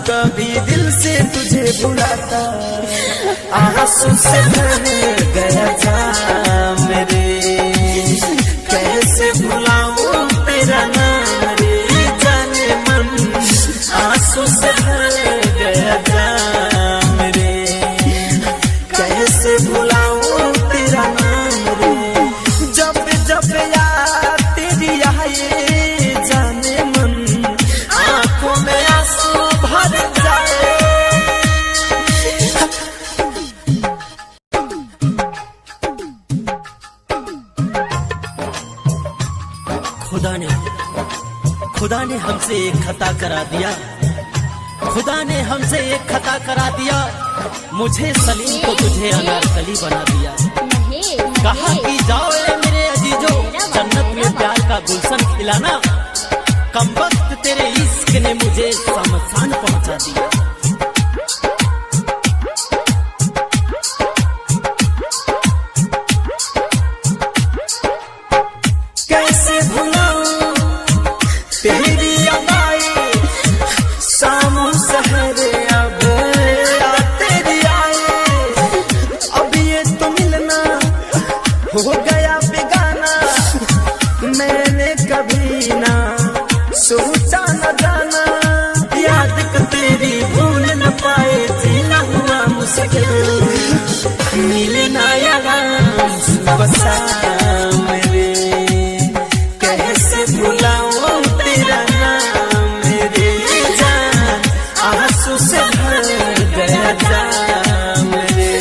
कभी दिल से तुझे भुलाता, आंसू से भर गया जाम रे, कैसे भुलाऊं तेरा नाम रे जाने मन, आंसू से भर गया जाम रे, कैसे भुलाऊं तेरा नाम रे। जब जब याद तेरी आए जाने मन, आंखों में आंसू भर जाए। खुदा ने हमसे एक खता करा दिया, खुदा ने हमसे एक खता करा दिया, मुझे सलीम को तुझे अनारकली बना दिया। कहा कि जाओ ए मेरे अजीजो, जन्नत में प्यार का गुलशन खिलाना, कम वक्त तेरे इश्क ने मुझे शमशान पहुंचा दिया। कैसे भुलाऊं तेरी अदाएं, शाम सहरे अब तेरी आए, अब ये तो मिलना हो गया बेगाना, मैंने कभी ना सोचा न जाना, याद कर तेरी भूल न पाए, जीना हुआ मुश्किल, मिले ना यार सुबह शाम रे, कैसे भुलाऊं तेरा नाम रे जान, आंसू से भर गया जाम रे,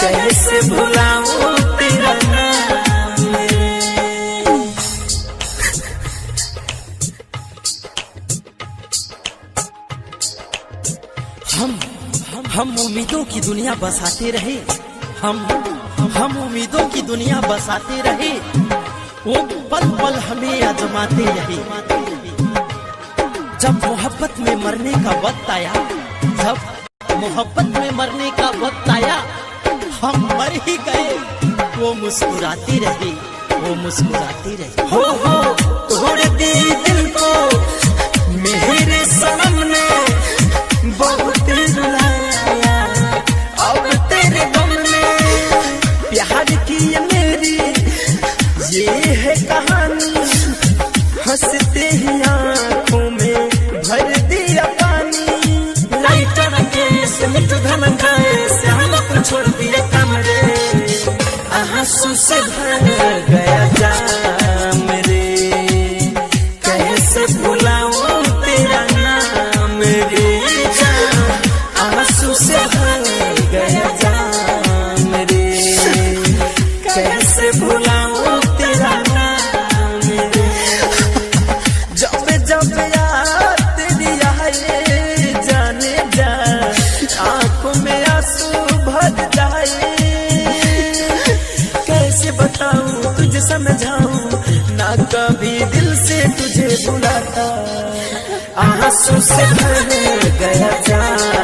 कैसे भुलाऊं तेरा नाम रे। हम उम्मीदों की दुनिया बसाते रहे, हम उम्मीदों की दुनिया बसाते रहे, वो पल पल हमें आजमाते रहे। जब मोहब्बत में मरने का वक्त आया, जब मोहब्बत में मरने का वक्त आया, हम मर ही गए, वो मुस्कुराती रही, वो मुस्कुराती रही। हो तोड़ दी दिल को मेरे सनम ने, बहुत रुलाया अब तेरे गम में, प्यार की ये मेरी ये है कहानी, हंसते ही आंखों में भर दिया पानी, लाइटर के मिट धन गए से हमको छोड़ दिया कमरे, आंसू से भर गया जाम रे, कैसे भुलाऊं तेरा नाम रे जान, आंसू से भर गया जाम रे, कैसे भुलाऊं तेरा नाम रे। जब जब याद तेरी आए जाने जा, आंखों में आंसू भर जाए, कैसे बताऊं तुझे समझाऊं, ना कभी दिल से तुझे भुलाता, आंसू से भर गया जान।